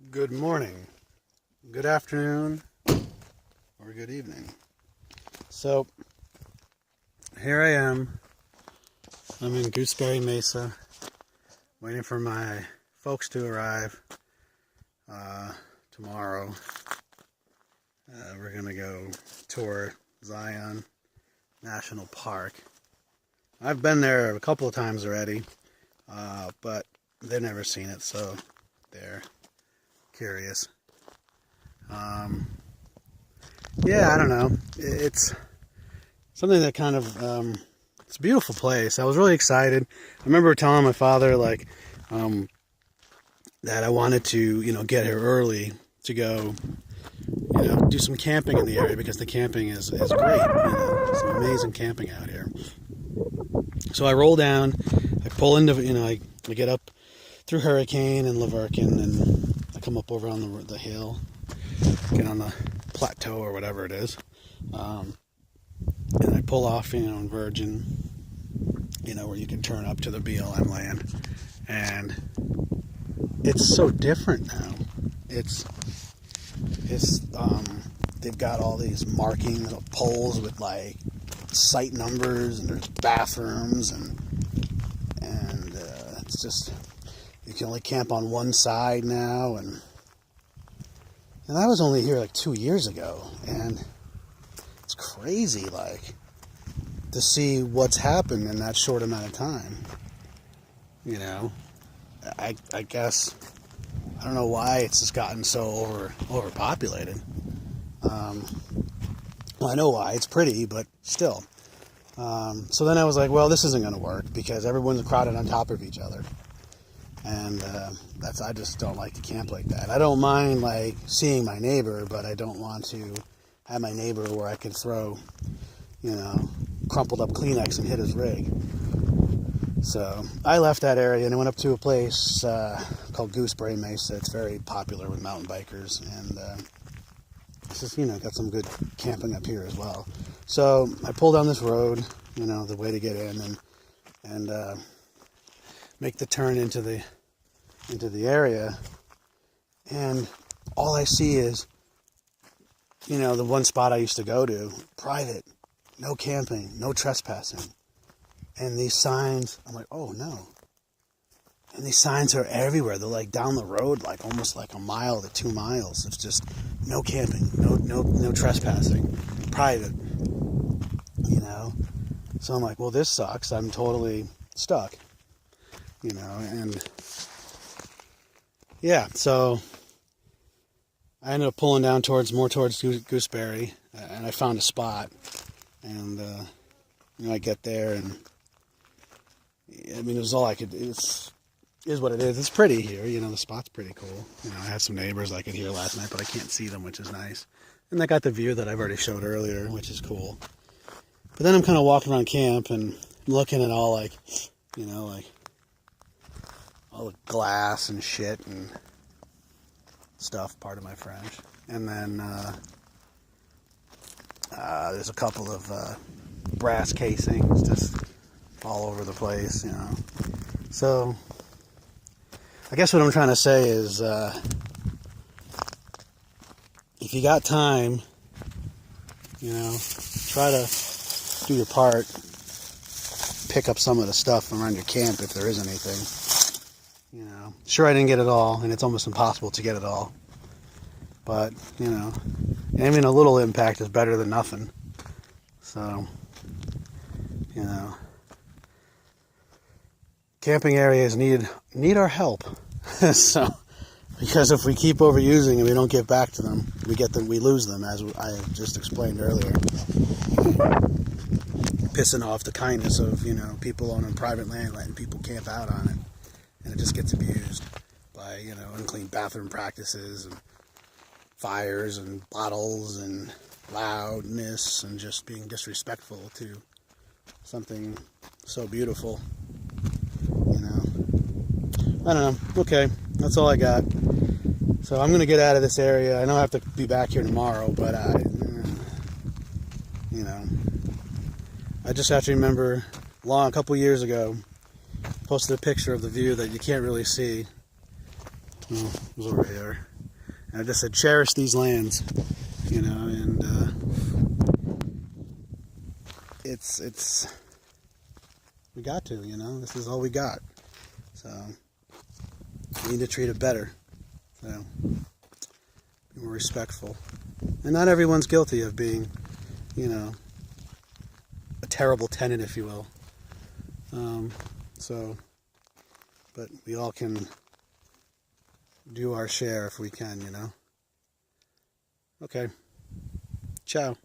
Good morning, good afternoon, or good evening. So, here I am. I'm in Gooseberry Mesa, waiting for my folks to arrive tomorrow. We're going to go tour Zion National Park. I've been there a couple of times already, but they've never seen it, so they're curious. Yeah, I don't know. It's something that kind of, it's a beautiful place. I was really excited. I remember telling my father, like, that I wanted to, get here early to go, do some camping in the area because the camping is great. Some amazing camping out here. So I roll down, I pull into, I get up through Hurricane and Laverkin, and I come up over on the hill, get on the plateau or whatever it is, and I pull off, in Virgin, where you can turn up to the BLM land, and it's so different now. It's they've got all these marking little poles with like site numbers, and there's bathrooms, and it's just, you can only camp on one side now, and I was only here like 2 years ago, and it's crazy, like, to see what's happened in that short amount of time. I guess, I don't know why it's just gotten so overpopulated. Well, I know why. It's pretty, but still. So then I was like, well, this isn't going to work because everyone's crowded on top of each other. And I just don't like to camp like that. I don't mind, like, seeing my neighbor, but I don't want to have my neighbor where I can throw, crumpled up Kleenex and hit his rig. So I left that area and I went up to a place called Gooseberry Mesa. It's very popular with mountain bikers, and it's just, got some good camping up here as well. So I pull down this road, the way to get in, and make the turn into the area, and all I see is, the one spot I used to go to, private, no camping, no trespassing. And these signs, I'm like, oh no. And these signs are everywhere. They're like down the road, like almost like a mile to 2 miles. It's just no camping, no trespassing, private, So I'm like, well, this sucks. I'm totally stuck, and yeah, so I ended up pulling down more towards Gooseberry, and I found a spot, and I get there, and it was all I could. It is what it is. It's pretty here, the spot's pretty cool. I had some neighbors I could hear last night, but I can't see them, which is nice. And I got the view that I've already showed earlier, which is cool. But then I'm kind of walking around camp and looking at all like all the glass and shit and stuff, pardon my French. And then there's a couple of brass casings just all over the place, So I guess what I'm trying to say is if you got time, try to do your part, pick up some of the stuff around your camp if there is anything. Sure, I didn't get it all, and it's almost impossible to get it all. But, even a little impact is better than nothing. So, camping areas need our help. So, because if we keep overusing and we don't get back to them, we lose them, as I just explained earlier. Pissing off the kindness of, people owning private land, letting people camp out on it. And it just gets abused by, unclean bathroom practices and fires and bottles and loudness and just being disrespectful to something so beautiful. I don't know. Okay, that's all I got. So I'm going to get out of this area. I know I have to be back here tomorrow, but I just have to remember a couple years ago, posted a picture of the view that you can't really see Well, it was over here. And I just said, cherish these lands, you know, and it's we got to, you know, this is all we got. So we need to treat it better. So be more respectful. And not everyone's guilty of being, you know, a terrible tenant, if you will. But we all can do our share if we can, you know. Okay. Ciao.